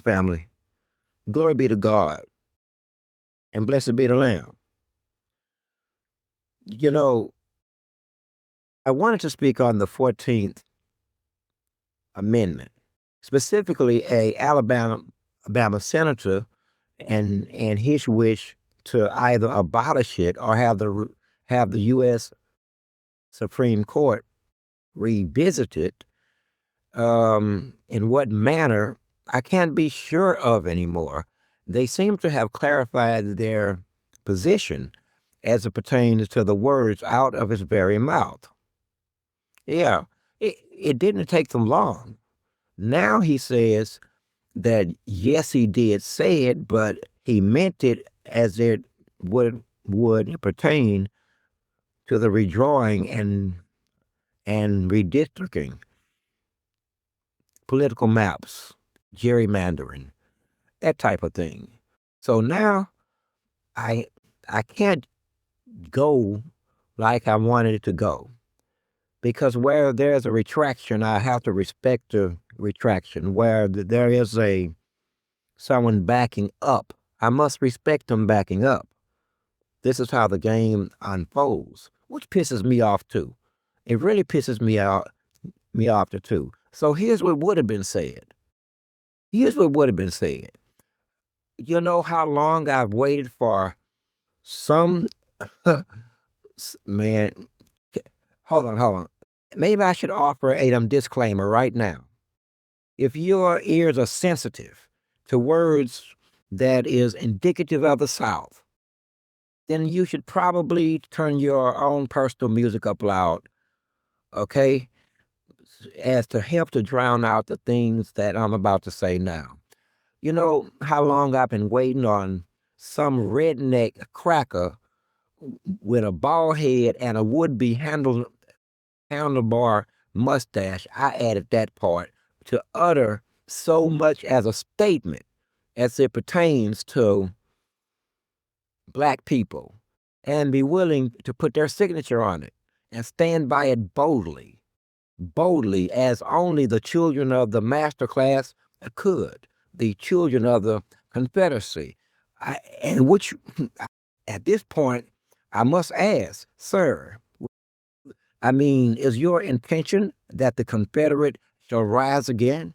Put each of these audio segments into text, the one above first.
family. Glory be to God and blessed be the Lamb. You know, I wanted to speak on the 14th Amendment, specifically a Alabama senator and his wish to either abolish it or have the U.S. Supreme Court revisit it. In what manner, I can't be sure of anymore. They seem to have clarified their position as it pertains to the words out of his very mouth. Yeah, it didn't take them long. Now he says that yes, he did say it, but he meant it as it would pertain to the redrawing and redistricting, political maps, gerrymandering, that type of thing. So now I I can't go like I wanted it to go because where there's a retraction, I have to respect the retraction. Where there is someone backing up, I must respect them backing up. This is how the game unfolds, which pisses me off too. It really pisses me off too. So here's what would have been said. Here's what would have been said. You know how long I've waited for some man. Hold on. Maybe I should offer a disclaimer right now. If your ears are sensitive to words that is indicative of the South, then you should probably turn your own personal music up loud, okay? As to help to drown out the things that I'm about to say now. You know how long I've been waiting on some redneck cracker with a bald head and a would-be handlebar mustache. I added that part to utter so much as a statement as it pertains to black people and be willing to put their signature on it and stand by it boldly as only the children of the master class could, the children of the Confederacy. And which, at this point, I must ask, sir, I mean, is your intention that the Confederate shall rise again?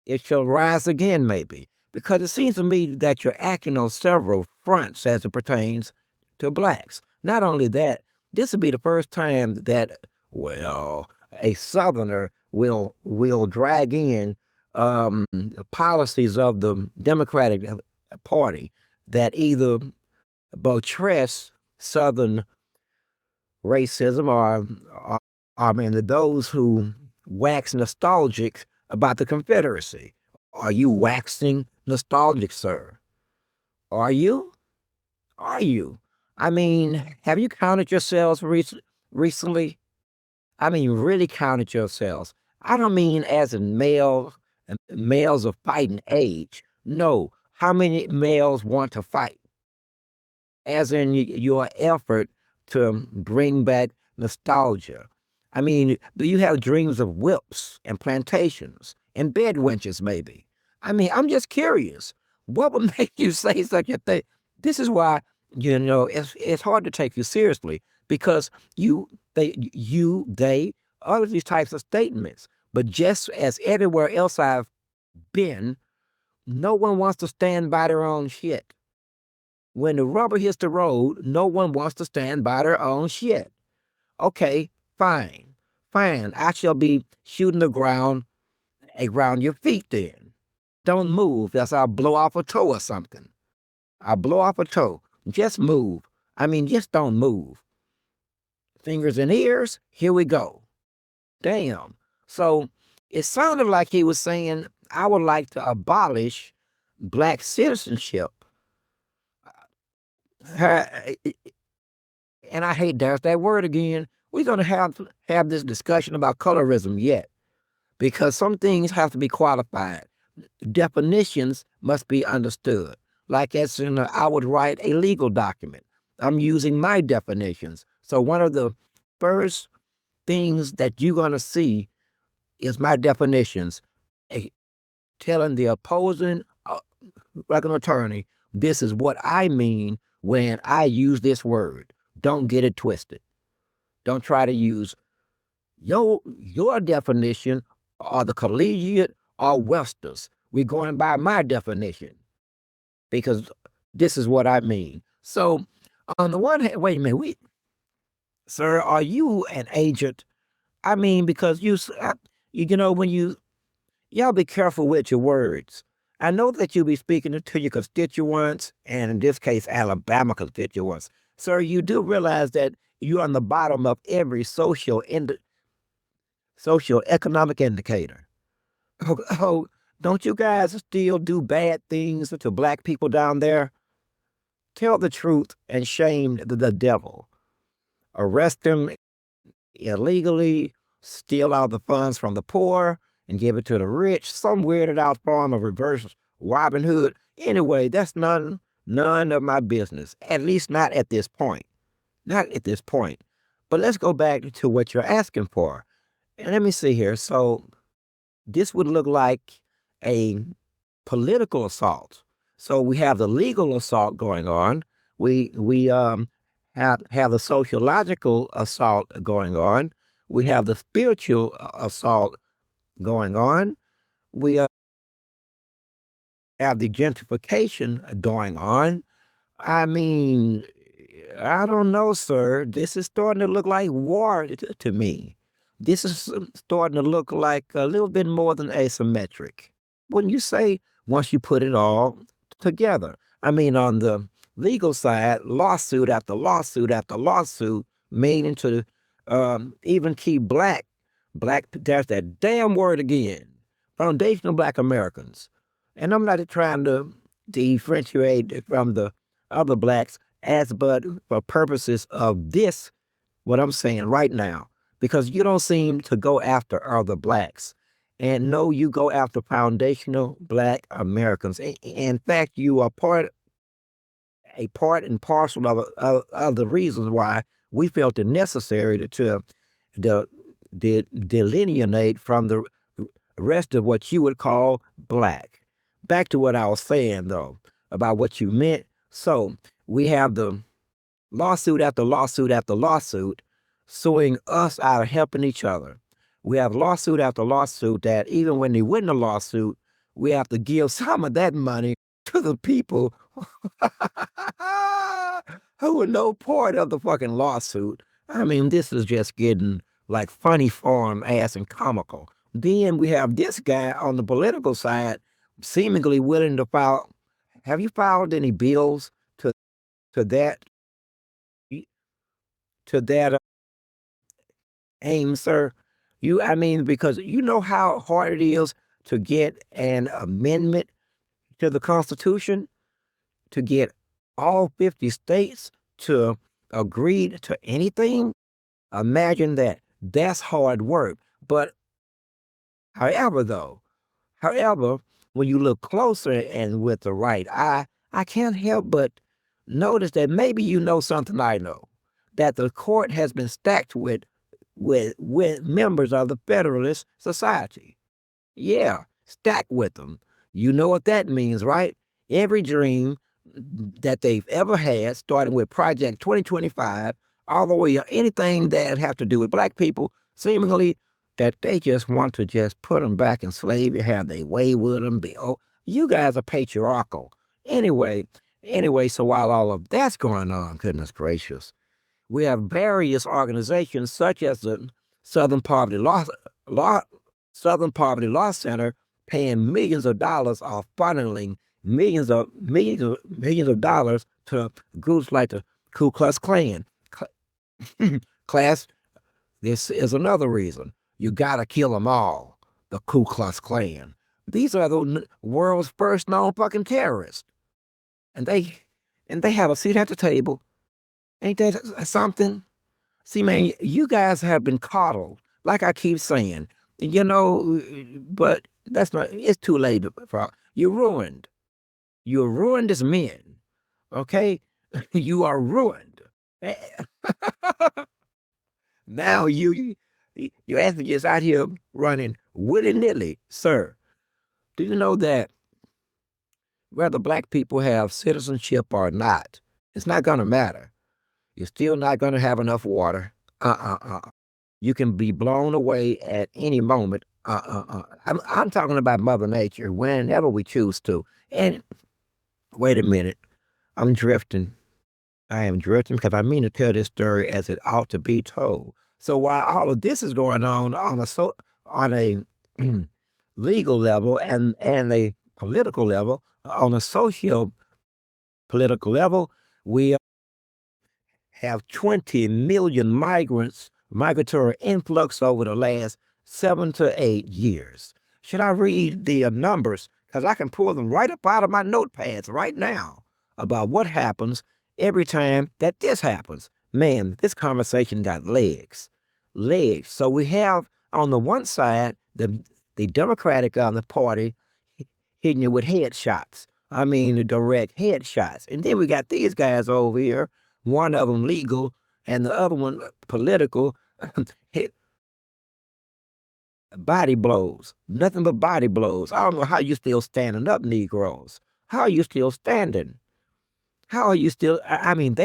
It shall rise again, maybe, because it seems to me that you're acting on several fronts as it pertains to blacks. Not only that, this will be the first time that, well, a Southerner will drag in the policies of the Democratic Party that either buttress Southern racism or I mean, those who wax nostalgic about the Confederacy. Are you waxing nostalgic, sir? Are you? Are you? I mean, have you counted yourselves recently? I mean, really counted yourselves. I don't mean as in males of fighting age. No, how many males want to fight? As in your effort to bring back nostalgia. I mean, do you have dreams of whips and plantations and bed wenches, maybe? I mean, I'm just curious. What would make you say such a thing? This is why, it's hard to take you seriously because they utter these types of statements. But just as everywhere else I've been, no one wants to stand by their own shit. When the rubber hits the road, no one wants to stand by their own shit. Okay, fine. I shall be shooting the ground around your feet then. Don't move, else I'll blow off a toe or something. I'll blow off a toe. Just move. I mean, just don't move. Fingers and ears, here we go. Damn. So it sounded like he was saying, I would like to abolish black citizenship. And I hate there's that word again. We're going to have this discussion about colorism yet, because some things have to be qualified. Definitions must be understood. Like as in, I would write a legal document. I'm using my definitions. So one of the first things that you're going to see is my definitions. telling the opposing like an attorney, this is what I mean when I use this word. Don't get it twisted. Don't try to use your definition or the collegiate or Webster's. We're going by my definition because this is what I mean. So, on the one hand, wait a minute, sir, are you an agent? I mean, because when y'all be careful with your words. I know that you be speaking to your constituents, and in this case, Alabama constituents. Sir, you do realize that you're on the bottom of every social economic indicator. Oh, don't you guys still do bad things to black people down there? Tell the truth and shame the devil. Arrest them illegally, steal all the funds from the poor, and give it to the rich. Some weirded out form of reverse Robin Hood. Anyway, that's none of my business. At least not at this point. Not at this point. But let's go back to what you're asking for. And let me see here. So this would look like a political assault. So we have the legal assault going on. We have the sociological assault going on. We have the spiritual assault going on. We have the gentrification going on. I mean, I don't know, sir. This is starting to look like war to me. This is starting to look like a little bit more than asymmetric. Wouldn't you say once you put it all together? I mean, on the legal side, lawsuit after lawsuit after lawsuit, meaning to even keep there's that damn word again, foundational black Americans. And I'm not trying to differentiate from the other blacks as but for purposes of this, what I'm saying right now, because you don't seem to go after other blacks. And no, you go after foundational black Americans. In fact, you are a part and parcel of the reasons why we felt it necessary to delineate from the rest of what you would call black. Back to what I was saying, though, about what you meant. So we have the lawsuit after lawsuit after lawsuit suing us out of helping each other. We have lawsuit after lawsuit that even when they win the lawsuit, we have to give some of that money to the people who were no part of the fucking lawsuit. I mean, this is just getting like funny form ass and comical. Then we have this guy on the political side seemingly willing to file. Have you filed any bills to to that to that aim, sir? I mean, because you know how hard it is to get an amendment to the Constitution, to get all 50 states to agree to anything. Imagine that. That's hard work. But however, though, however, when you look closer and with the right eye, I can't help but notice that maybe you know something I know, that the court has been stacked with members of the Federalist Society. Yeah, stacked with them. You know what that means, right? Every dream that they've ever had, starting with Project 2025, all the way anything that have to do with black people, seemingly that they just want to just put them back in slavery, have their way with them. You guys are patriarchal. Anyway, so while all of that's going on, goodness gracious, we have various organizations such as the Southern Poverty Law Southern Poverty Law Center paying millions of dollars or funneling millions of dollars to groups like the Ku Klux Klan. Class, this is another reason. You gotta kill them all. The Ku Klux Klan. These are the world's first known fucking terrorists, and they have a seat at the table. Ain't that something? See, man, you guys have been coddled, like I keep saying, but that's not, it's too late. You're ruined. You're ruined as men, okay? You are ruined. Now you're actually just out here running willy-nilly, sir. Do you know that whether black people have citizenship or not, it's not going to matter. You're still not going to have enough water. You can be blown away at any moment. I'm talking about Mother Nature whenever we choose to. And wait a minute, I'm drifting. I am drifting because I mean to tell this story as it ought to be told. So while all of this is going on a legal level and a political level, on a socio political level, we have 20 million migratory influx over the last 7 to 8 years. Should I read the numbers? Because I can pull them right up out of my notepads right now about what happens every time that this happens. Man, this conversation got legs. Legs. So we have on the one side the Democratic the party hitting you with headshots. I mean, the direct headshots. And then we got these guys over here, one of them legal and the other one political, hit body blows. Nothing but body blows. I don't know how you still standing up, Negroes. How are you still standing? How are you still? I mean,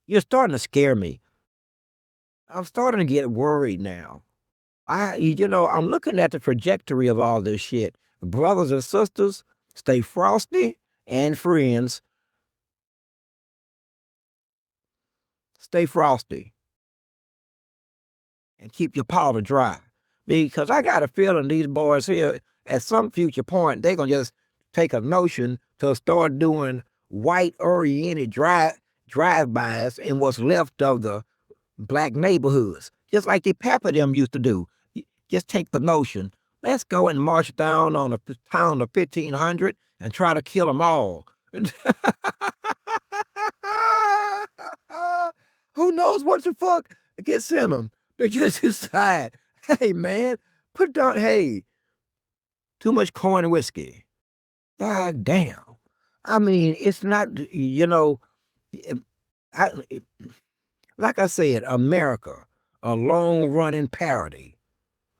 you're starting to scare me. I'm starting to get worried now. I'm looking at the trajectory of all this shit. Brothers and sisters, stay frosty, and friends, stay frosty and keep your powder dry. Because I got a feeling these boys here, at some future point, they're going to just take a notion to start doing white-oriented drive-bys in what's left of the black neighborhoods, just like the Pepper them used to do. Just take the notion. Let's go and march down on a town of 1,500 and try to kill them all. Who knows what the fuck gets in them? They just decide, hey, man, put down, hey, too much corn and whiskey. God damn. I mean, it's not, I, like I said, America, a long-running parody.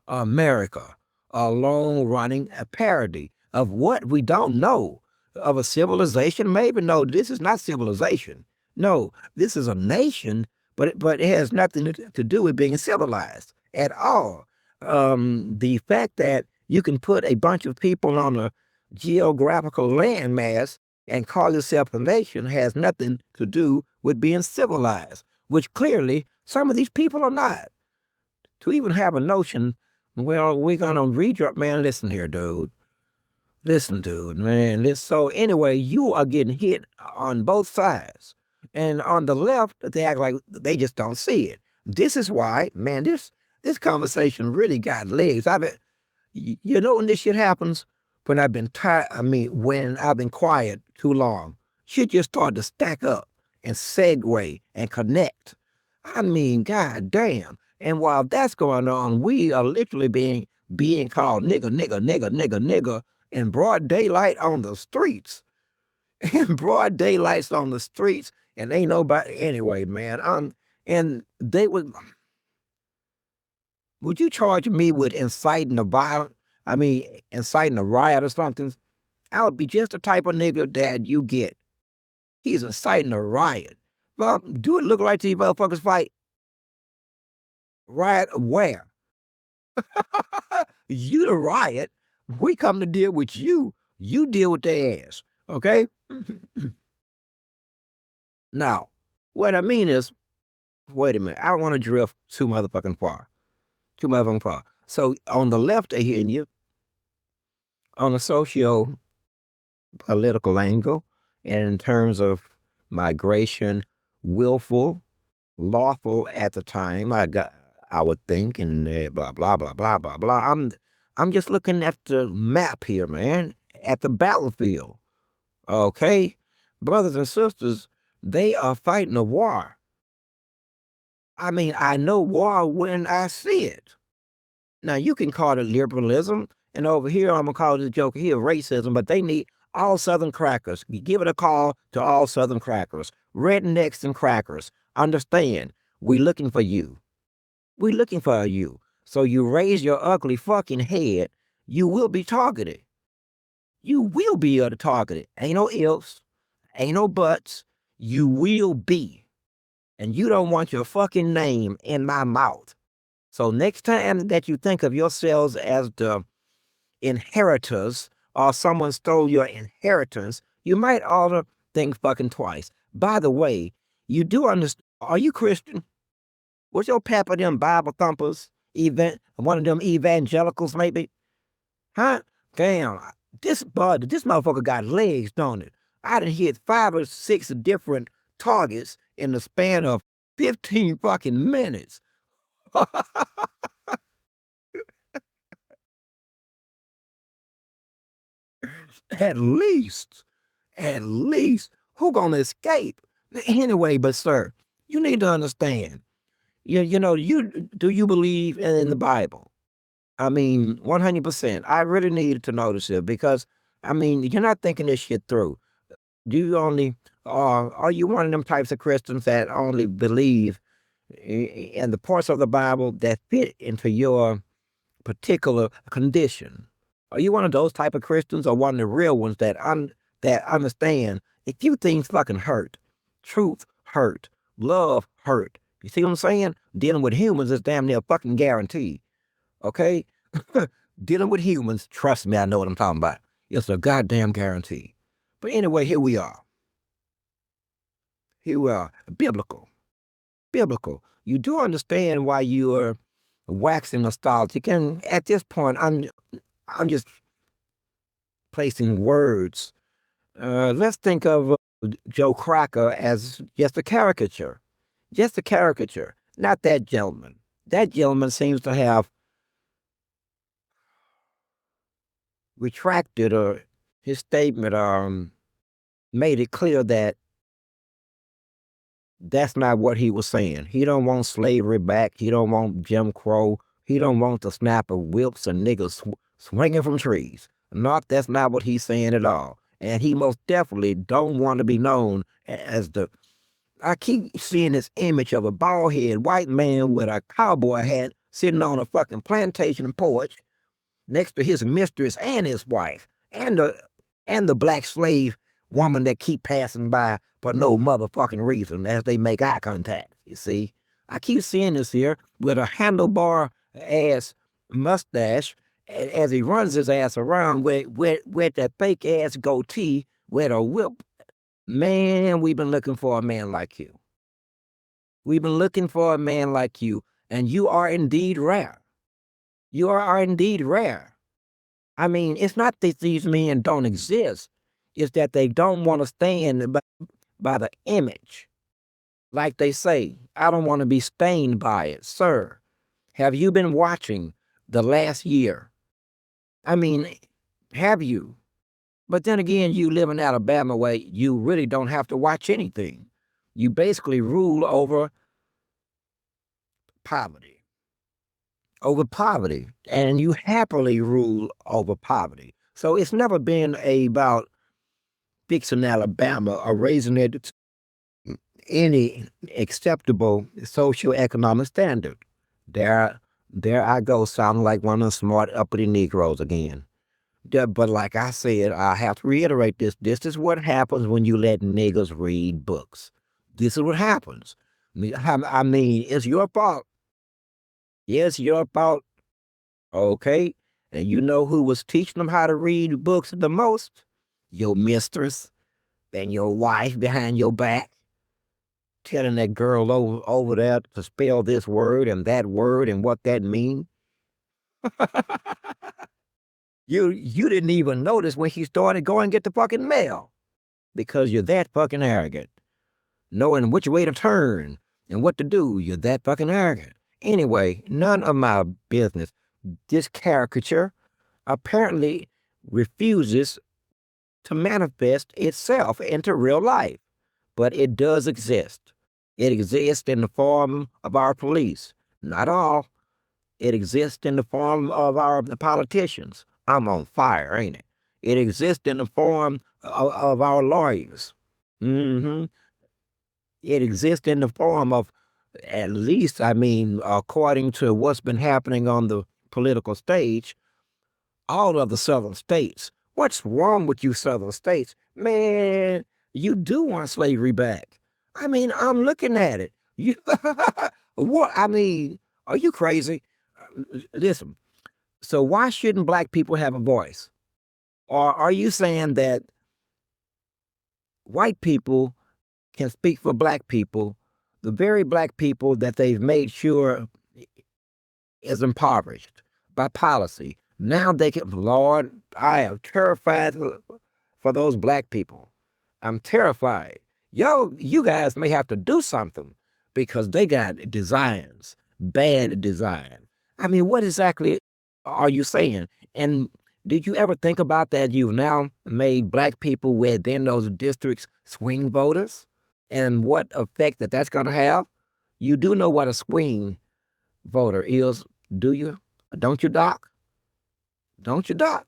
America, a long-running parody of what we don't know, of a civilization. Maybe no, this is not civilization. No, this is a nation, but it has nothing to do with being civilized at all. The fact that you can put a bunch of people on a geographical landmass and call yourself a nation has nothing to do with being civilized, which clearly some of these people are not. To even have a notion, well, we're going to redraft, man, listen here, dude. Listen, dude, man. So anyway, you are getting hit on both sides. And on the left, they act like they just don't see it. This is why, man, this conversation really got legs. When this shit happens, when I've been tired, when I've been quiet too long, shit just started to stack up and segue and connect. I mean, god damn. And while that's going on, we are literally being called nigger in broad daylight on the streets. In broad daylights on the streets, and ain't nobody anyway, man. And they would you charge me with inciting a violence? Inciting a riot or something? I would be just the type of nigga that you get. He's inciting a riot. Well, do it look like these motherfuckers fight? Riot where? You the riot. We come to deal with you. You deal with their ass. Okay? Now, what I mean is, wait a minute. I don't want to drift too motherfucking far. Too motherfucking far. So on the left, they hitting you on a socio-political angle, and in terms of migration, willful, lawful at the time, I would think, and blah, blah, blah, blah, blah, blah. I'm just looking at the map here, man, at the battlefield. Okay? Brothers and sisters, they are fighting a war. I know war when I see it. Now, you can call it liberalism, and over here, I'm going to call this joke here racism, but they need all Southern crackers. You give it a call to all Southern crackers. Rednecks and crackers. Understand, we looking for you. We looking for you. So you raise your ugly fucking head, you will be targeted. You will be targeted. Ain't no ifs, ain't no buts. You will be. And you don't want your fucking name in my mouth. So next time that you think of yourselves as the inheritors or someone stole your inheritance, you might ought to think fucking twice. By the way, you do understand, are you Christian? Was your papa them Bible thumpers, one of them evangelicals maybe? Huh? Damn, this motherfucker got legs, don't it? I done hit 5 or 6 different targets in the span of 15 fucking minutes. At least. At least. Who gonna escape? Anyway, but sir, you need to understand. Do you believe in the Bible? I mean, 100%. I really needed to notice it because I mean, you're not thinking this shit through. Do you only are you one of them types of Christians that only believe in the parts of the Bible that fit into your particular condition? Are you one of those type of Christians or one of the real ones that understand a few things fucking hurt? Truth hurt. Love hurt. You see what I'm saying? Dealing with humans is damn near fucking guaranteed. Okay? Dealing with humans, trust me, I know what I'm talking about. It's a goddamn guarantee. But anyway, here we are. Here we are. Biblical. Biblical. You do understand why you are waxing nostalgic. And at this point, I'm just placing words. Let's think of Joe Crocker as just a caricature. Just a caricature. Not that gentleman. That gentleman seems to have retracted his statement, made it clear that that's not what he was saying. He don't want slavery back. He don't want Jim Crow. He don't want the snap of whips and niggas swinging from trees. Not that's not what he's saying at all. And he most definitely don't want to be known as the. I keep seeing this image of a bald-headed white man with a cowboy hat sitting on a fucking plantation porch next to his mistress and his wife and the black slave woman that keep passing by for no motherfucking reason as they make eye contact. You see, I keep seeing this here with a handlebar ass mustache as he runs his ass around with that fake ass goatee with a whip. Man, we've been looking for a man like you. We've been looking for a man like you, and you are indeed rare. You are indeed rare. I mean, it's not that these men don't exist. It's that they don't want to stand by the image. Like they say, I don't want to be stained by it. Sir, have you been watching the last year? I mean, have you? But then again, you live in Alabama where you really don't have to watch anything. You basically rule over poverty. Over poverty. And you happily rule over poverty. So it's never been about fixing Alabama or raising it to any acceptable socioeconomic standard. There I go, sounding like one of the smart uppity Negroes again. But like I said, I have to reiterate this. This is what happens when you let niggas read books. This is what happens. I mean, it's your fault. Yes, your fault. Okay. And you know who was teaching them how to read books the most? Your mistress and your wife behind your back. Telling that girl over there to spell this word and what that means. You didn't even notice when she started going get the fucking mail because you're that fucking arrogant. Knowing which way to turn and what to do, you're that fucking arrogant. Anyway, none of my business. This caricature apparently refuses to manifest itself into real life, but it does exist. It exists in the form of our police. Not all. It exists in the form of the politicians. I'm on fire, ain't it? It exists in the form of our lawyers. Mm-hmm. It exists in the form of At least, I mean, according to what's been happening on the political stage, all of the southern states. What's wrong with you southern states? Man, you do want slavery back. I mean, I'm looking at it. You, what? I mean, are you crazy? Listen, so why shouldn't black people have a voice? Or are you saying that white people can speak for black people, the very black people that they've made sure is impoverished by policy? Now they can, Lord, I am terrified for those black people. I'm terrified. Yo, you guys may have to do something because they got designs, bad design. I mean, what exactly are you saying? And did you ever think about that you've now made black people within those districts swing voters and what effect that that's going to have? You do know what a swing voter is, do you? Don't you, Doc? Don't you, Doc?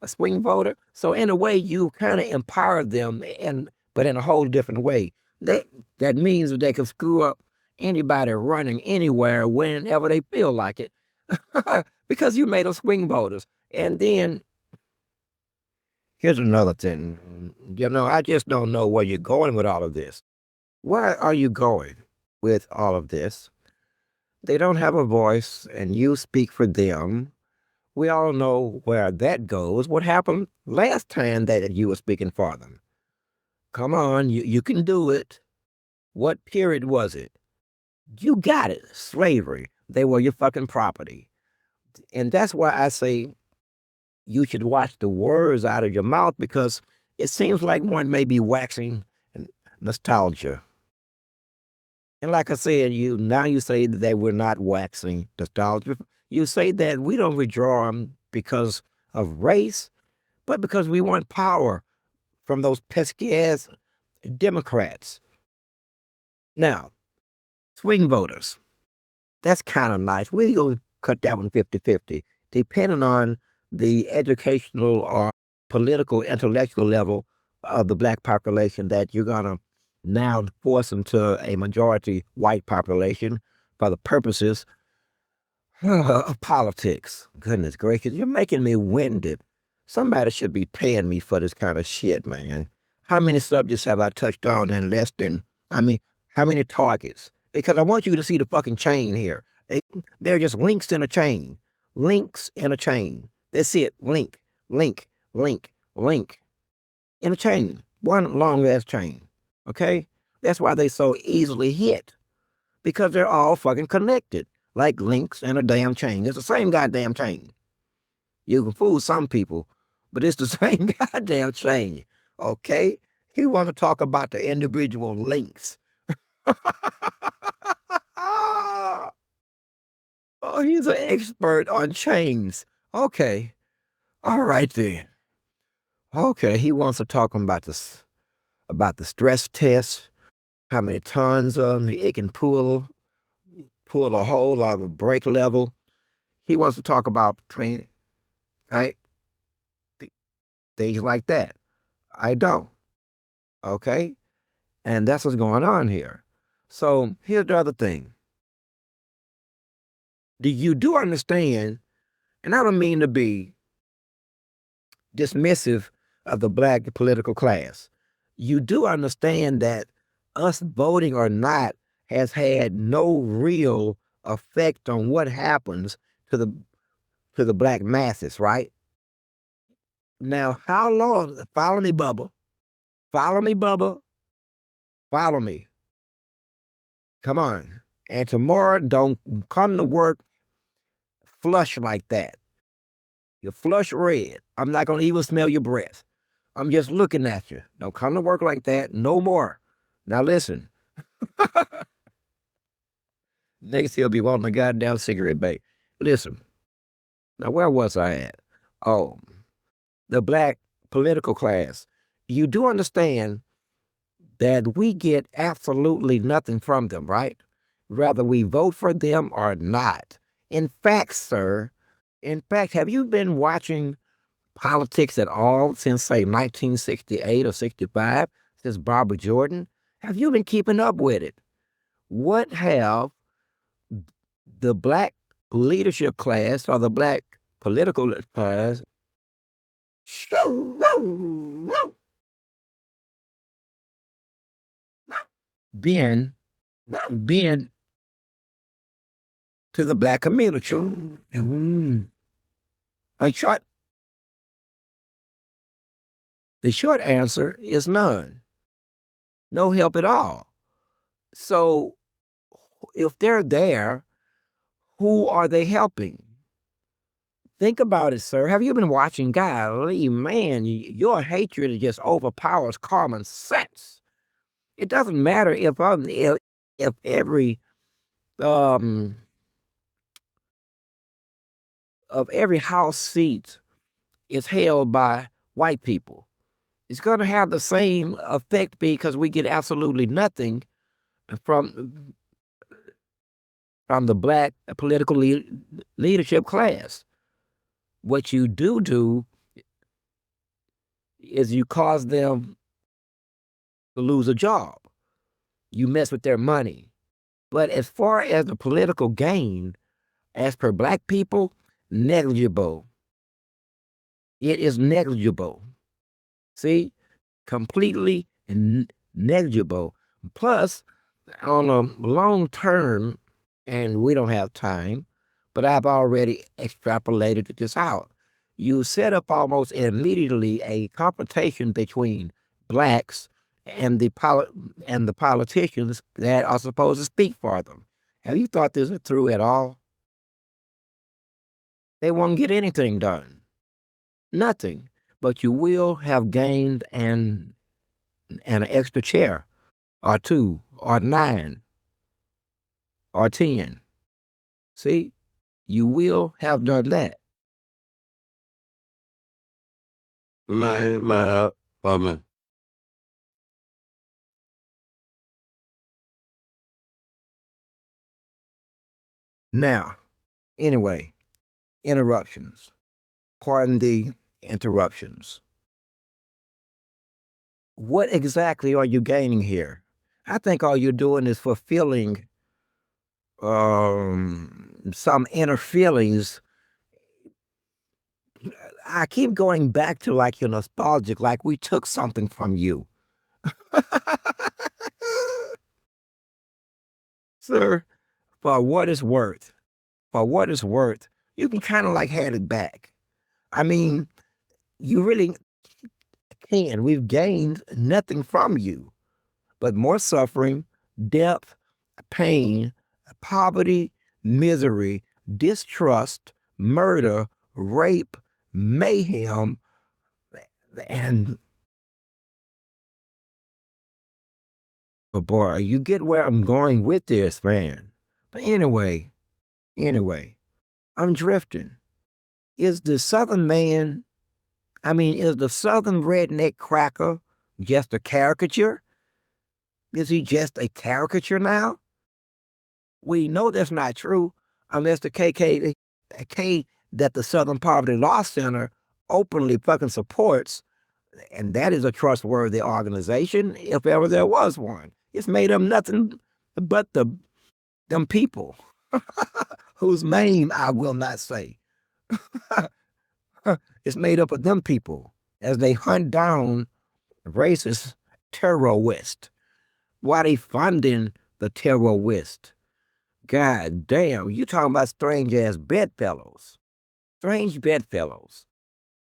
A swing voter. So in a way, you kind of empower them, but in a whole different way. That means that they can screw up anybody running anywhere whenever they feel like it, because you made them swing voters. And then here's another thing. I just don't know where you're going with all of this. Where are you going with all of this? They don't have a voice, and you speak for them. We all know where that goes. What happened last time that you were speaking for them? Come on, you can do it. What period was it? You got it. Slavery. They were your fucking property. And that's why I say you should watch the words out of your mouth, because it seems like one may be waxing nostalgia. And like I said, you say that we're not waxing nostalgia. You say that we don't withdraw them because of race, but because we want power from those pesky ass Democrats. Now, swing voters, that's kind of nice. We're going to cut that one 50-50, depending on the educational or political, intellectual level of the black population that you're going to now force into a majority white population for the purposes of politics. Goodness gracious, you're making me winded. Somebody should be paying me for this kind of shit, man. How many subjects have I touched on in less than, I mean, how many targets? Because I want you to see the fucking chain here. They're just links in a chain. Links in a chain. That's it. Link, link, link, link. In a chain. One long ass chain. Okay? That's why they so easily hit. Because they're all fucking connected. Like links in a damn chain. It's the same goddamn chain. You can fool some people, but it's the same goddamn chain. Okay? You want to talk about the individual links. Oh, he's an expert on chains. Okay. All right then. Okay, he wants to talk about the stress test, how many tons it can pull a hole out of the brake level. He wants to talk about training, right? Things like that. I don't. Okay? And that's what's going on here. So here's the other thing. You do understand, and I don't mean to be dismissive of the black political class. You do understand that us voting or not has had no real effect on what happens to the black masses, right? Now, how long? Follow me, Bubba. Follow me, Bubba. Follow me. Come on. And tomorrow, don't come to work flush like that. You're flush red. I'm not going to even smell your breath. I'm just looking at you. Don't come to work like that no more. Now listen. Next he'll be wanting a goddamn cigarette bait. Listen. Now where was I at? Oh, the black political class. You do understand that we get absolutely nothing from them, right? Whether we vote for them or not. In fact, sir, have you been watching politics at all since, say, 1968 or 65, since Barbara Jordan? Have you been keeping up with it? What have the black leadership class or the black political class been to the black community? A short, the short answer is none. No help at all. So if they're there, who are they helping? Think about it, sir. Have you been watching? Golly, man, your hatred just overpowers common sense. It doesn't matter if every um of every house seat is held by white people. It's going to have the same effect because we get absolutely nothing from the black political leadership class. What you do is you cause them to lose a job. You mess with their money. But as far as the political gain, as per black people, negligible. It is negligible. See, completely negligible. Plus, on a long term, and we don't have time, but I've already extrapolated this out. You set up almost immediately a confrontation between blacks and the politicians that are supposed to speak for them. Have you thought this through at all? They won't get anything done. Nothing. But you will have gained an extra chair or two or 9 or 10. See, you will have done that. My comment. Now, anyway, interruptions. Pardon the interruptions. What exactly are you gaining here? I think all you're doing is fulfilling some inner feelings. I keep going back to like you're nostalgic, like we took something from you. Sir, for what it's worth, you can kind of like hand it back. I mean, you really can. We've gained nothing from you, but more suffering, death, pain, poverty, misery, distrust, murder, rape, mayhem, and oh boy, you get where I'm going with this, man. But anyway, I'm drifting. Is the Southern man, is the Southern redneck cracker just a caricature? Is he just a caricature now? We know that's not true unless the KKK that the Southern Poverty Law Center openly fucking supports, and that is a trustworthy organization if ever there was one. It's made of nothing but them people whose name I will not say. It's made up of them people as they hunt down racist terrorists. Why they funding the terrorists? God damn, you talking about strange ass bedfellows. Strange bedfellows.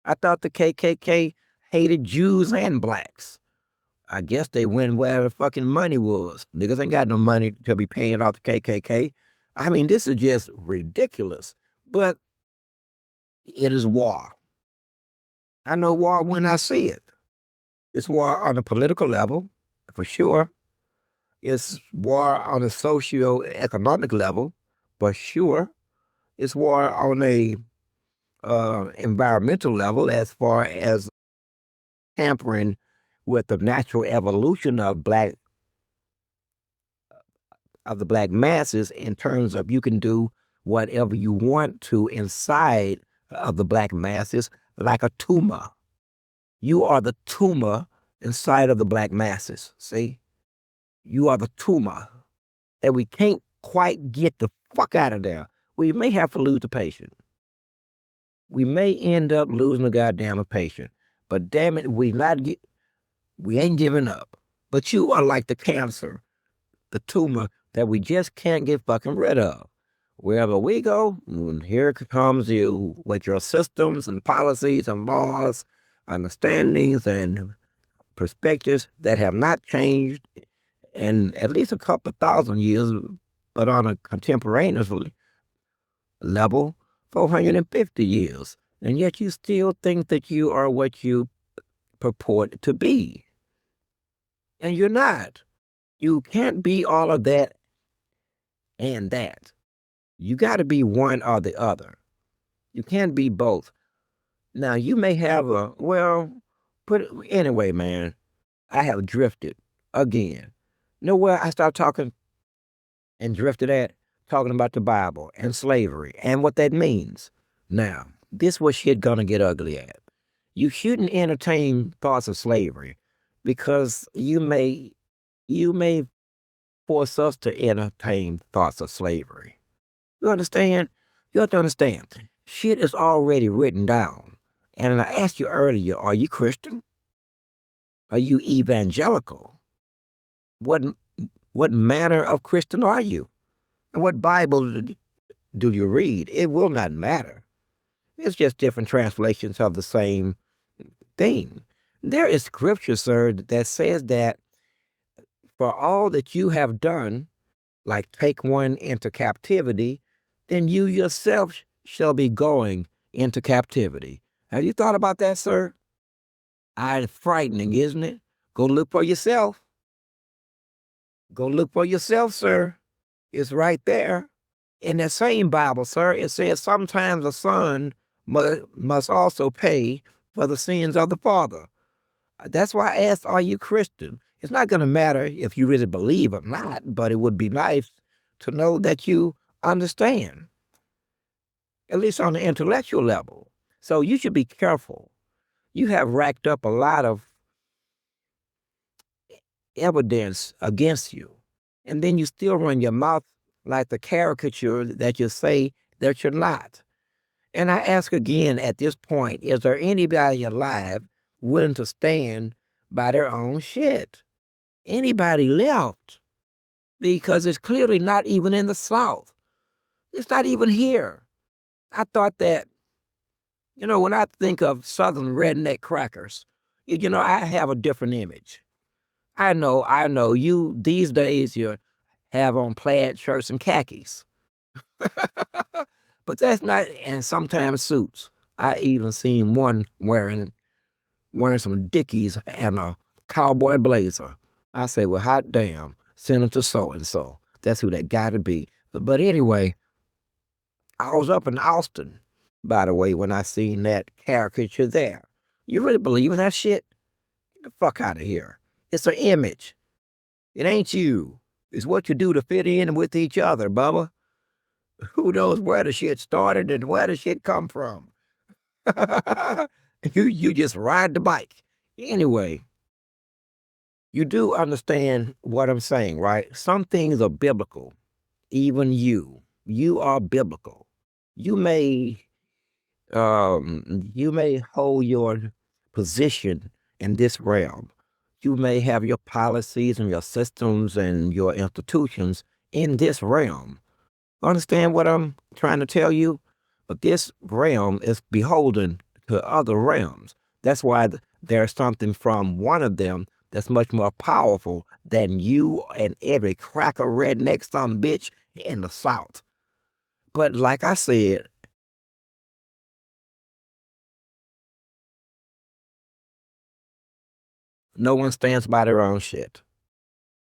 I thought the KKK hated Jews and blacks. I guess they went where the fucking money was. Niggas ain't got no money to be paying off the KKK. This is just ridiculous. But it is war. I know war when I see it. It's war on a political level, for sure. It's war on a socio-economic level, for sure. It's war on a environmental level as far as tampering with the natural evolution of the black masses in terms of you can do whatever you want to inside of the black masses like a tumor. You are the tumor inside of the black masses, see? You are the tumor. that we can't quite get the fuck out of there, we may have to lose the patient. We may end up losing the goddamn patient. But damn it, we ain't giving up. But you are like the cancer, the tumor that we just can't get fucking rid of. Wherever we go, here comes you with your systems and policies and laws, understandings and perspectives that have not changed in at least a couple of thousand years, but on a contemporaneous level, 450 years. And yet you still think that you are what you purport to be. And you're not. You can't be all of that and that. You got to be one or the other. You can't be both. Now, you may have anyway, man, I have drifted again. Know where I start talking and drifted at? Talking about the Bible and slavery and what that means. Now, this was shit gonna get ugly at. You shouldn't entertain thoughts of slavery because you may force us to entertain thoughts of slavery. You understand? You have to understand. Shit is already written down. And I asked you earlier, are you Christian? Are you evangelical? What manner of Christian are you? And what Bible do you read? It will not matter. It's just different translations of the same thing. There is scripture, sir, that says that for all that you have done, like take one into captivity, then you yourself shall be going into captivity. Have you thought about that, sir? It's frightening, isn't it? Go look for yourself. Go look for yourself, sir. It's right there. In that same Bible, sir, it says sometimes the son must also pay for the sins of the father. That's why I asked, are you Christian? It's not going to matter if you really believe or not, but it would be nice to know that you understand, at least on the intellectual level. So you should be careful. You have racked up a lot of evidence against you, and then you still run your mouth like the caricature that you say that you're not. And I ask again at this point, is there anybody alive willing to stand by their own shit? Anybody left? Because it's clearly not even in the South. It's not even here. I thought that, when I think of Southern redneck crackers, I have a different image. I know, you, these days, you have on plaid shirts and khakis. But that's not, and sometimes suits. I even seen one wearing some Dickies and a cowboy blazer. I say, well, hot damn, Senator so-and-so. That's who that got to be. But anyway, I was up in Austin, by the way, when I seen that caricature there. You really believe in that shit? Get the fuck out of here. It's an image. It ain't you. It's what you do to fit in with each other, Bubba. Who knows where the shit started and where the shit come from? You just ride the bike. Anyway, you do understand what I'm saying, right? Some things are biblical. Even you are biblical. You may hold your position in this realm. You may have your policies and your systems and your institutions in this realm. Understand what I'm trying to tell you? But this realm is beholden to other realms. That's why there's something from one of them that's much more powerful than you and every cracker redneck son bitch in the South. But like I said, no one stands by their own shit.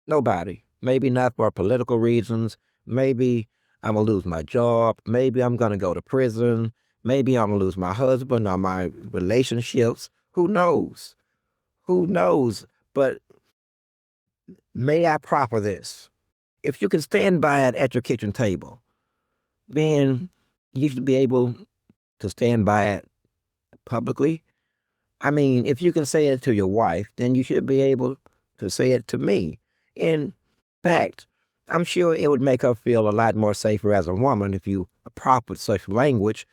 Nobody. Maybe not for political reasons. Maybe I'm going to lose my job. Maybe I'm going to go to prison. Maybe I'm going to lose my husband or my relationships. Who knows? Who knows? But may I proffer this? If you can stand by it at your kitchen table, then you should be able to stand by it publicly. I mean, if you can say it to your wife, then you should be able to say it to me. In fact, I'm sure it would make her feel a lot more safer as a woman if you appropriate such language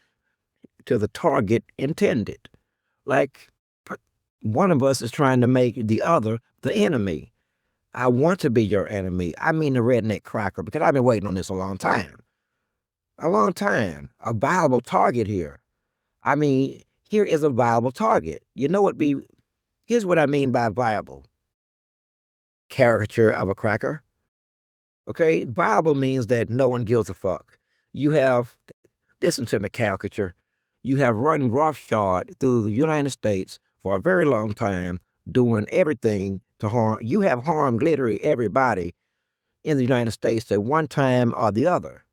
to the target intended. Like one of us is trying to make the other the enemy. I want to be your enemy. I mean the redneck cracker, because I've been waiting on this a long time. A long time. A viable target here. I mean, here is a viable target. You know what here's what I mean by viable. Caricature of a cracker. Okay? Viable means that no one gives a fuck. You have, listen to me, caricature. You have run roughshod through the United States for a very long time, doing everything to harm. You have harmed literally everybody in the United States at one time or the other,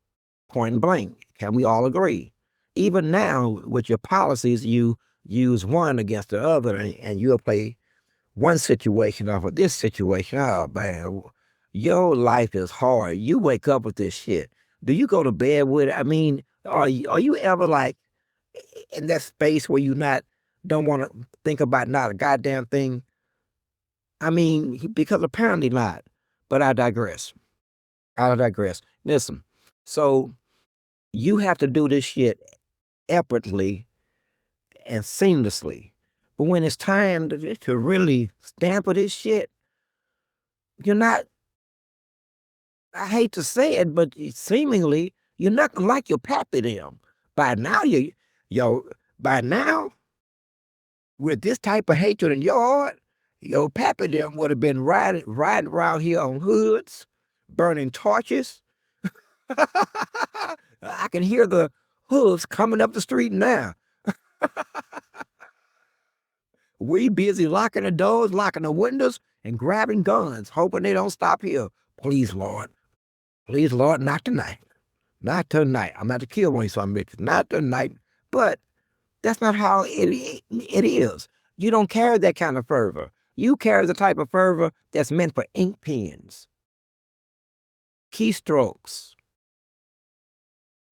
point blank. Can we all agree? Even now, with your policies, you use one against the other, and you'll play one situation off of this situation. Oh, man, your life is hard. You wake up with this shit. Do you go to bed with it? I mean, are you ever like in that space where you don't want to think about not a goddamn thing? I mean, because apparently not. But I digress. Listen, so you have to do this shit effortlessly and seamlessly. But when it's time to really stamp this shit, you're not, I hate to say it, but seemingly you're not gonna like your pappy them. By now, by now, with this type of hatred in your heart, your pappy them would have been riding around here on hoods, burning torches. I can hear the hooves coming up the street now. We busy locking the doors, locking the windows, and grabbing guns, hoping they don't stop here. Please, Lord. Please, Lord, not tonight. Not tonight. I'm about to kill one of some bitches. Not tonight. But that's not how it is. You don't carry that kind of fervor. You carry the type of fervor that's meant for ink pens, keystrokes,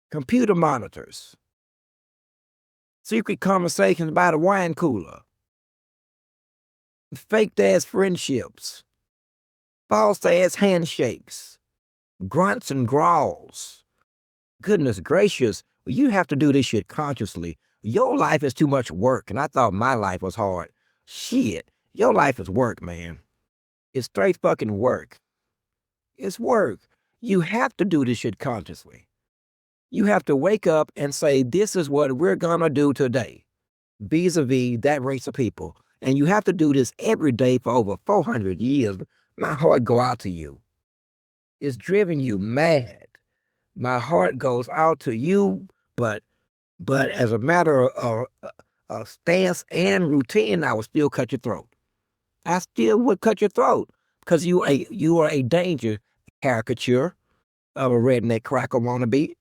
computer monitors, secret conversations by the wine cooler, faked ass friendships, false ass handshakes, grunts and growls. Goodness gracious, you have to do this shit consciously. Your life is too much work, and I thought my life was hard. Shit, your life is work, man. It's straight fucking work. It's work. You have to do this shit consciously. You have to wake up and say, this is what we're gonna do today, vis-a-vis that race of people. And you have to do this every day for over 400 years. My heart go out to you. It's driven you mad. My heart goes out to you, but as a matter of stance and routine, I would still cut your throat. I still would cut your throat because you are a danger caricature of a redneck cracker wannabe.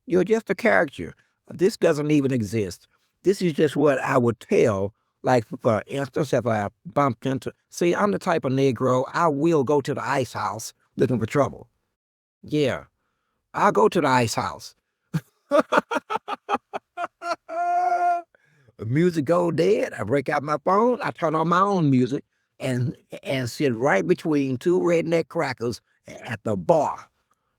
You're just a caricature. This doesn't even exist. This is just what I would tell. Like, for instance, if I bumped into, see, I'm the type of Negro, I will go to the ice house looking for trouble. Yeah, I'll go to the ice house. Music go dead. I break out my phone. I turn on my own music and sit right between two redneck crackers at the bar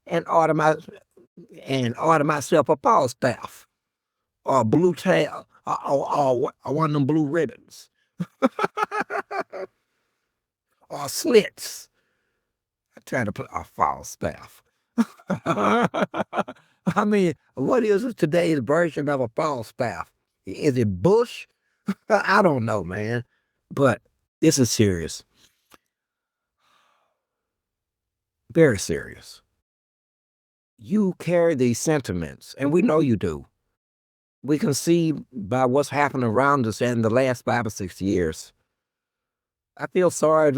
and order myself a Falstaff or a blue tail or one of them blue ribbons or slits. I'm trying to put a Falstaff. I mean, what is today's version of a Falstaff? Is it Bush? I don't know, man. But this is serious. Very serious. You carry these sentiments, and we know you do. We can see by what's happened around us in the last 5 or 6 years. I feel sorry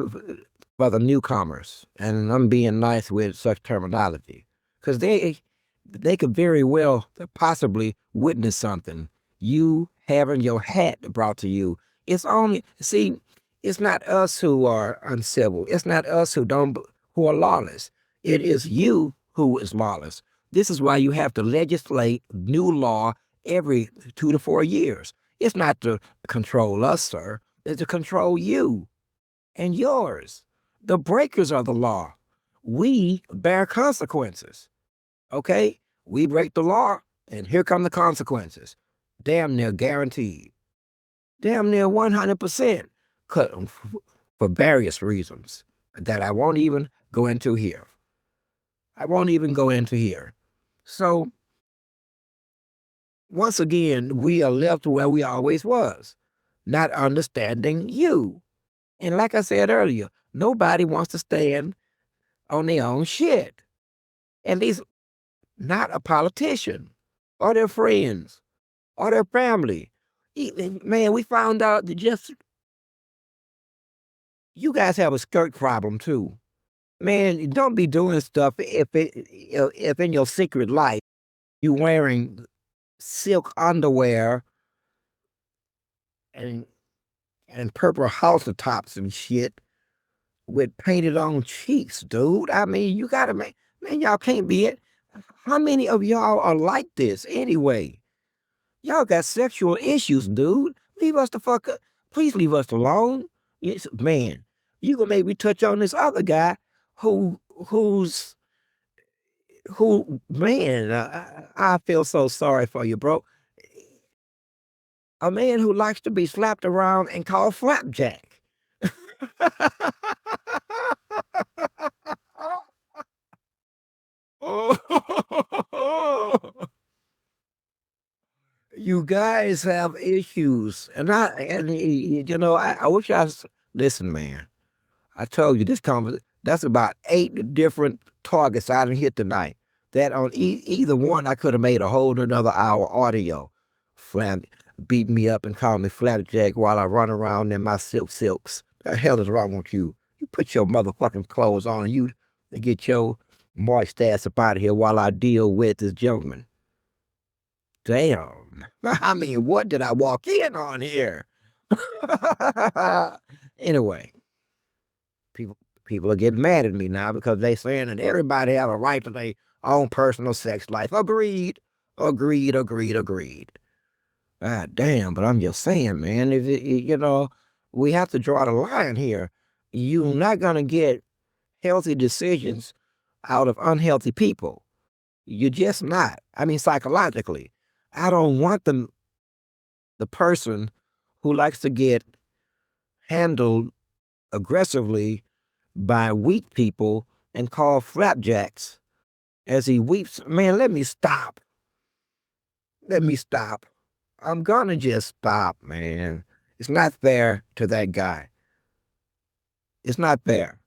for the newcomers, and I'm being nice with such terminology, because they could very well possibly witness something. You having your hat brought to you. It's not us who are uncivil. It's not us who are lawless. It is you who is lawless. This is why you have to legislate new law every 2 to 4 years. It's not to control us, sir. It's to control you and yours. The breakers of the law. we bear consequences. Okay? We break the law, and here come the consequences. Damn near guaranteed. Damn near 100%. For various reasons that I won't even go into here. I won't even go into here. So, once again, we are left where we always was, not understanding you. And like I said earlier, nobody wants to stand on their own shit. At least not a politician or their friends or their family. Man, we found out that just you guys have a skirt problem too. Man, don't be doing stuff if in your secret life you wearing silk underwear and purple halter tops and shit with painted on cheeks, dude. I mean, you gotta man, y'all can't be it. How many of y'all are like this anyway? Y'all got sexual issues, dude. Leave us the fuck up. Please leave us alone. Yes, man, you gonna make me touch on this other guy who's man, I feel so sorry for you, bro. A man who likes to be slapped around and called flapjack. You guys have issues, and I wish listen, man. I told you this conversation. That's about 8 different targets I didn't hit tonight. That on either one, I could have made a whole another hour audio. Flat beat me up and call me flapjack while I run around in my silks. The hell is wrong with you? You put your motherfucking clothes on and you get your moist ass up out of here while I deal with this gentleman. Damn. I mean, what did I walk in on here? Anyway, people are getting mad at me now because they saying that everybody have a right to their own personal sex life. Agreed. God damn, but I'm just saying, man, we have to draw the line here. You're not gonna get healthy decisions out of unhealthy people. You're just not. I mean, psychologically. I don't want the person who likes to get handled aggressively by weak people and called flapjacks as he weeps. Man, let me stop. Let me stop. I'm gonna just stop, man. It's not fair to that guy. It's not fair.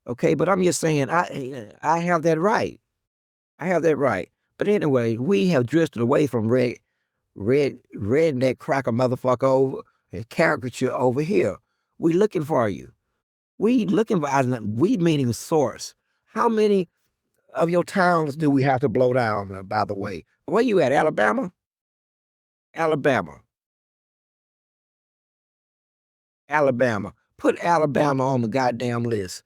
Okay, but I'm just saying I have that right. I have that right. But anyway, we have drifted away from redneck cracker motherfucker over caricature over here. We looking for you. We looking for we meaning source. How many of your towns do we have to blow down, by the way? Where you at, Alabama? Alabama. Alabama. Put Alabama on the goddamn list.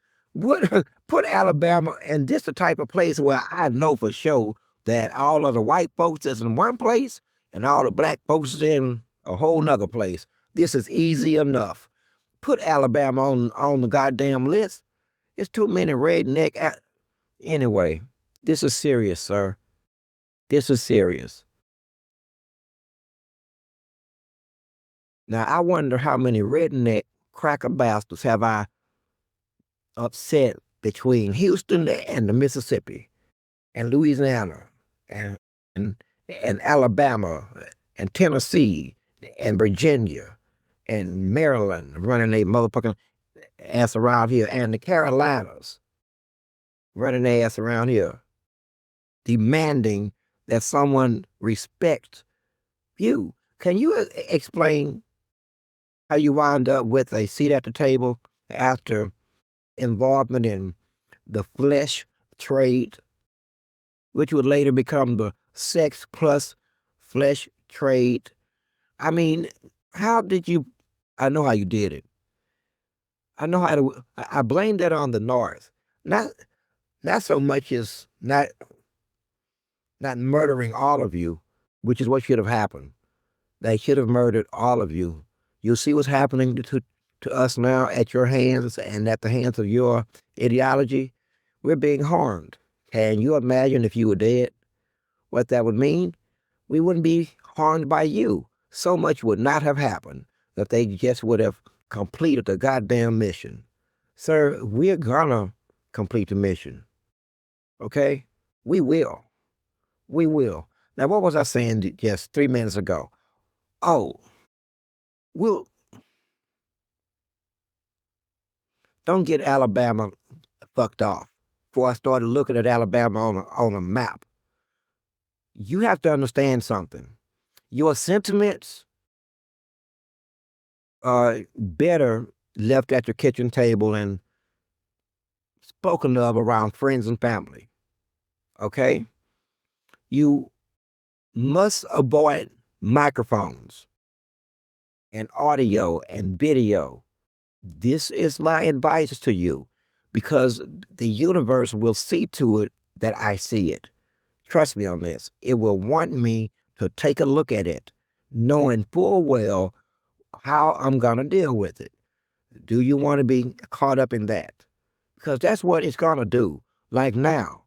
Put Alabama, and this the type of place where I know for sure that all of the white folks is in one place and all the black folks is in a whole nother place. This is easy enough. Put Alabama on the goddamn list. It's too many redneck. Anyway, this is serious, sir. This is serious. Now, I wonder how many redneck cracker bastards have I upset between Houston and the Mississippi and Louisiana and, and, and Alabama and Tennessee and Virginia and Maryland running their motherfucking ass around here and the Carolinas running their ass around here demanding that someone respect you. Can you explain how you wound up with a seat at the table after involvement in the flesh trade, which would later become the sex plus flesh trade? I mean, how did you? I know how you did it. I know how to. I blame that on the North. Not so much as not murdering all of you, which is what should have happened. They should have murdered all of you. You see what's happening to us now at your hands and at the hands of your ideology. We're being harmed. Can you imagine if you were dead, what that would mean? We wouldn't be harmed by you. So much would not have happened that they just would have completed the goddamn mission. Sir, we're gonna complete the mission. Okay? We will. We will. Now, what was I saying just 3 minutes ago? Oh, we'll don't get Alabama fucked off. Before I started looking at Alabama on a map, you have to understand something. Your sentiments are better left at your kitchen table and spoken of around friends and family. Okay? You must avoid microphones and audio and video. This is my advice to you because the universe will see to it that I see it. Trust me on this. It will want me to take a look at it, knowing full well how I'm going to deal with it. Do you want to be caught up in that? Because that's what it's going to do. Like now,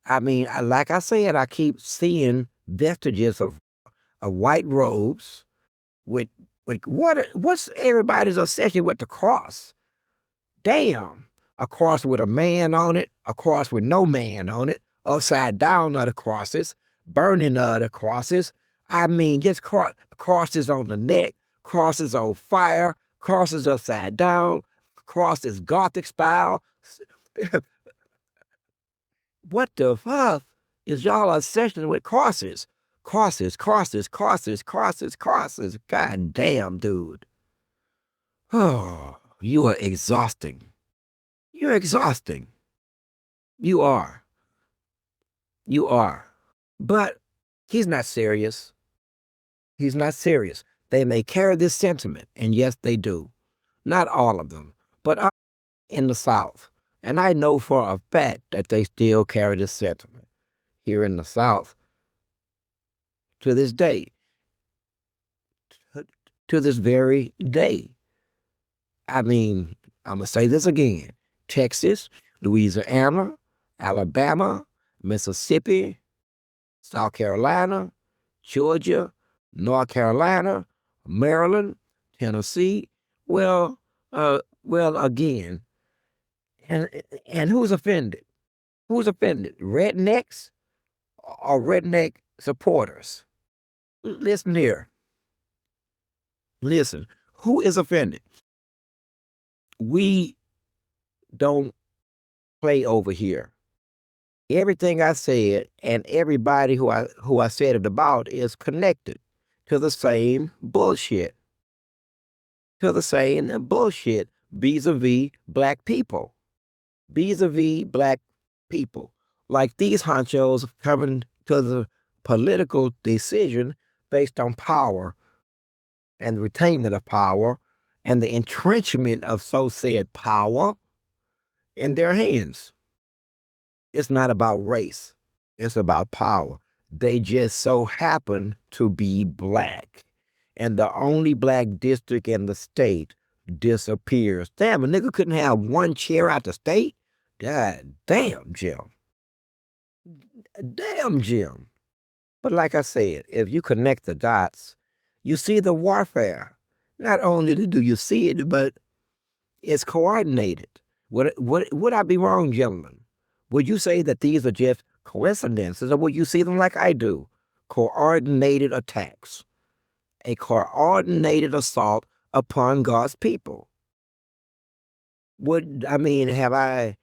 I mean, like I said, I keep seeing vestiges of white robes with what's everybody's obsession with the cross? Damn. A cross with a man on it, a cross with no man on it, upside down are the crosses, burning are the crosses. I mean, just crosses on the neck, crosses on fire, crosses upside down, crosses Gothic style. What the fuck is y'all obsession with crosses? Crosses, crosses, crosses, crosses, crosses. God damn, dude. Oh, you are exhausting. You're exhausting. You are. You are. But he's not serious. He's not serious. They may carry this sentiment, and yes, they do. Not all of them, but in the South. And I know for a fact that they still carry this sentiment here in the South to this day, to this very day. I mean, I'm going to say this again. Texas, Louisiana, Alabama, Mississippi, South Carolina, Georgia, North Carolina, Maryland, Tennessee. Well, again, and who's offended? Who's offended? Rednecks or redneck supporters? Listen here. Listen. Who is offended? We don't play over here. Everything I said and everybody who I said it about is connected to the same bullshit. To the same bullshit vis-a-vis black people. Vis-a-vis black people. Like these honchos coming to the political decision based on power and the retainment of power and the entrenchment of so said power in their hands. It's not about race. It's about power. They just so happen to be black. And the only black district in the state disappears. Damn, a nigga couldn't have one chair out the state? God damn, Jim. Damn, Jim. But like I said, if you connect the dots, you see the warfare. Not only do you see it, but it's coordinated. Would I be wrong, gentlemen? Would you say that these are just coincidences, or would you see them like I do? Coordinated attacks. A coordinated assault upon God's people. Have I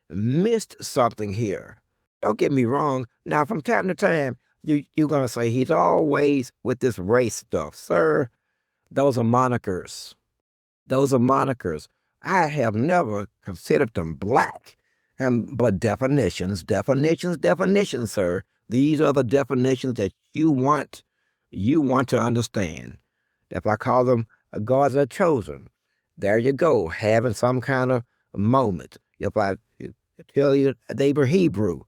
missed something here? Don't get me wrong. Now, from time to time, you're going to say he's always with this race stuff. Sir, those are monikers. Those are monikers. I have never considered them black. But definitions, sir. These are the definitions that you want to understand. If I call them God's are chosen, there you go, having some kind of moment. If I tell you they were Hebrew,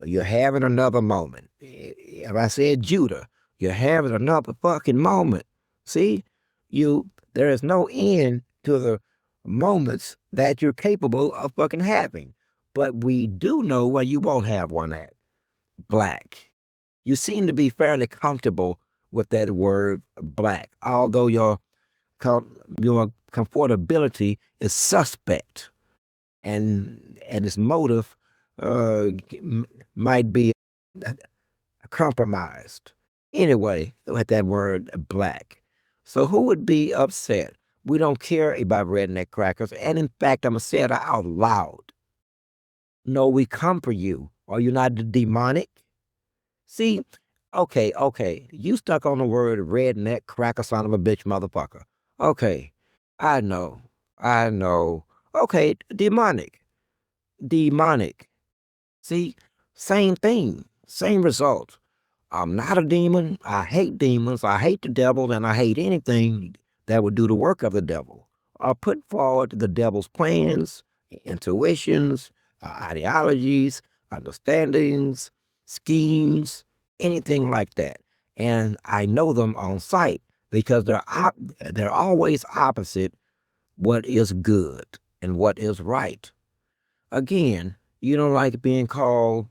you're having another moment. If I said Judah, you're having another fucking moment. See, there is no end to the moments that you're capable of fucking having. But we do know where you won't have one at. Black. You seem to be fairly comfortable with that word black, although your comfortability is suspect, and its motive might be compromised. Anyway, with that word black. So who would be upset? We don't care about redneck crackers. And in fact, I'm going to say it out loud. No, we come for you. Are you not demonic? See, okay. You stuck on the word redneck cracker son of a bitch motherfucker. Okay, I know. I know. Okay, demonic. Demonic. See, same thing, same result. I'm not a demon. I hate demons. I hate the devil, and I hate anything that would do the work of the devil or put forward the devil's plans, intuitions, ideologies, understandings, schemes, anything like that. And I know them on sight because they're always opposite what is good and what is right. Again, you don't like being called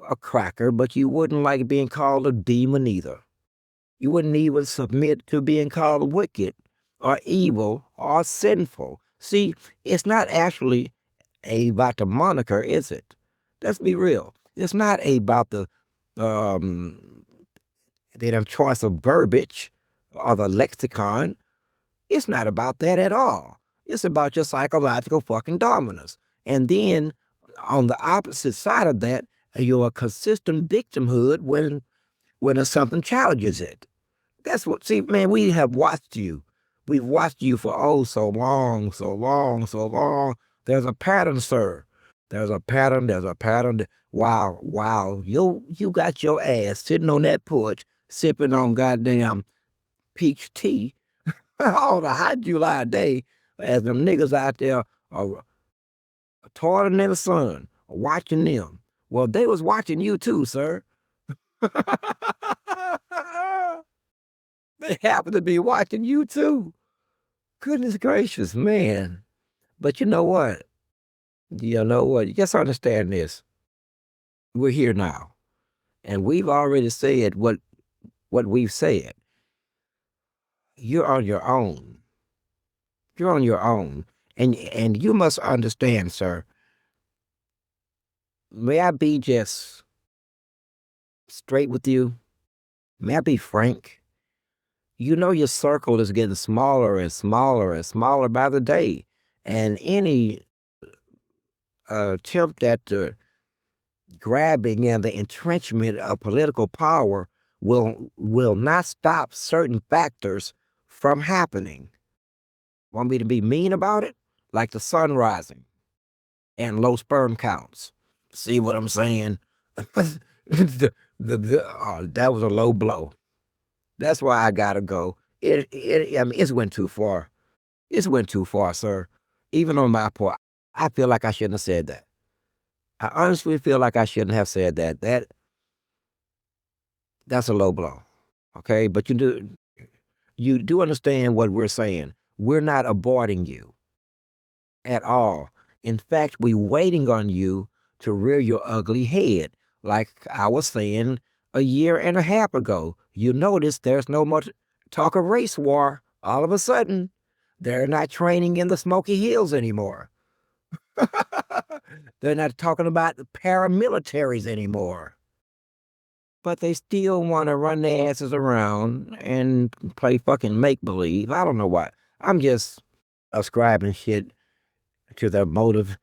a cracker, but you wouldn't like being called a demon either. You wouldn't even submit to being called wicked or evil or sinful. See, it's not actually about the moniker, is it? Let's be real. It's not about um, the choice of verbiage or the lexicon. It's not about that at all. It's about your psychological fucking dominance. And then on the opposite side of that, you're a consistent victimhood when something challenges it. That's what, see, man, we have watched you. We've watched you for so long, so long, so long. There's a pattern, sir. There's a pattern. There's a pattern. Wow. You got your ass sitting on that porch, sipping on goddamn peach tea on a hot July day as them niggas out there are toiling in the sun, watching them. Well, they was watching you too, sir. They happen to be watching you too. Goodness gracious, man. But you know what? You know what? Just understand this. We're here now. And we've already said what we've said. You're on your own. You're on your own. And you must understand, sir. May I be just straight with you? May I be frank? You know your circle is getting smaller and smaller and smaller by the day. And any attempt at the grabbing and the entrenchment of political power will not stop certain factors from happening. Want me to be mean about it? Like the sun rising and low sperm counts. See what I'm saying? That was a low blow. That's why I gotta go. I mean, it's went too far. It's went too far, sir. Even on my part, I feel like I shouldn't have said that. I honestly feel like I shouldn't have said that. That's a low blow. Okay, but you do understand what we're saying. We're not aborting you at all. In fact, we're waiting on you to rear your ugly head. Like I was saying a year and a half ago, you notice there's no more talk of race war. All of a sudden, they're not training in the Smoky Hills anymore. They're not talking about the paramilitaries anymore. But they still want to run their asses around and play fucking make believe. I don't know why. I'm just ascribing shit to their motive,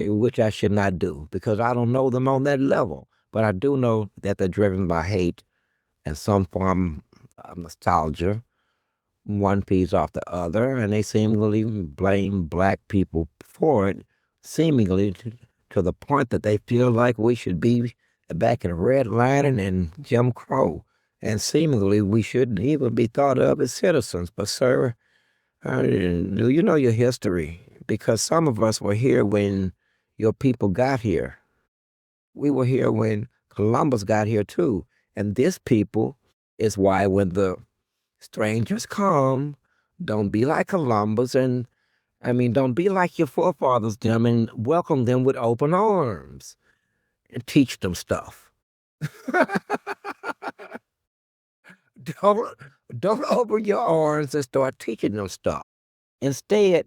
which I should not do because I don't know them on that level. But I do know that they're driven by hate and some form of nostalgia. One feeds off the other, and they seemingly blame black people for it, seemingly to the point that they feel like we should be back in redlining and Jim Crow, and seemingly we shouldn't even be thought of as citizens. But, sir, do you know your history? Because some of us were here when your people got here. We were here when Columbus got here, too. And this people is why when the strangers come, don't be like Columbus and I mean, don't be like your forefathers, them, and welcome them with open arms and teach them stuff. don't, don't open your arms and start teaching them stuff. Instead,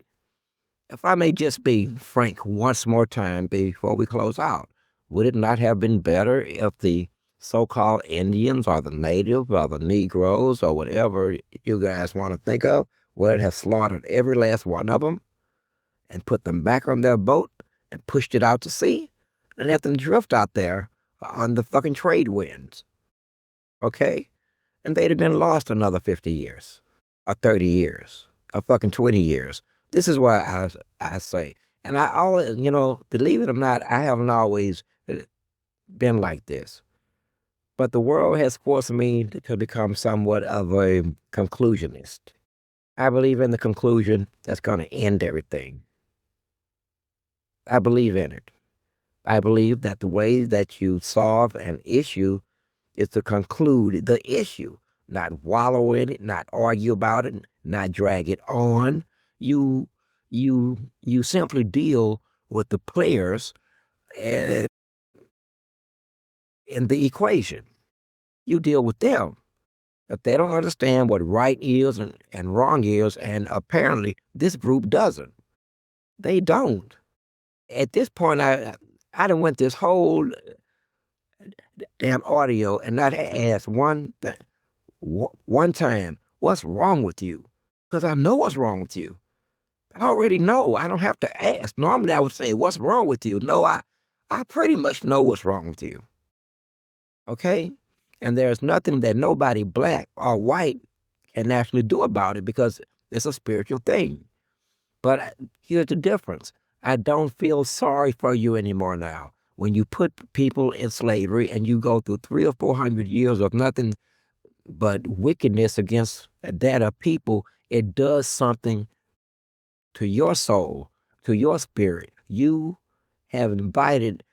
if I may just be frank once more time before we close out, would it not have been better if the so-called Indians or the natives or the Negroes or whatever you guys want to think of would have slaughtered every last one of them and put them back on their boat and pushed it out to sea and let them drift out there on the fucking trade winds? Okay? And they'd have been lost another 50 years or 30 years or fucking 20 years. This is why I say, and I always, believe it or not, I haven't always been like this. But the world has forced me to become somewhat of a conclusionist. I believe in the conclusion that's going to end everything. I believe in it. I believe that the way that you solve an issue is to conclude the issue, not wallow in it, not argue about it, not drag it on. You you simply deal with the players in the equation. You deal with them. If they don't understand what right is and wrong is, and apparently this group doesn't, they don't. At this point, I done went this whole damn audio and not asked one time, what's wrong with you? Because I know what's wrong with you. I already know. I don't have to ask. Normally I would say, what's wrong with you? No, I pretty much know what's wrong with you. Okay? And there's nothing that nobody black or white can actually do about it because it's a spiritual thing. But here's the difference. I don't feel sorry for you anymore now. When you put people in slavery and you go through 300 or 400 years of nothing but wickedness against that of people, it does something to your soul, to your spirit. You have invited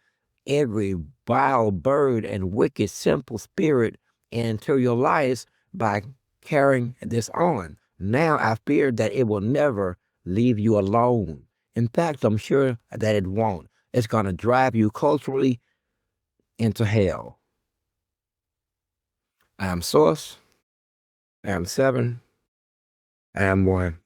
every vile bird and wicked simple spirit into your lives by carrying this on. Now I fear that it will never leave you alone. In fact, I'm sure that it won't. It's going to drive you culturally into hell. I am Source. I am Seven. I am One.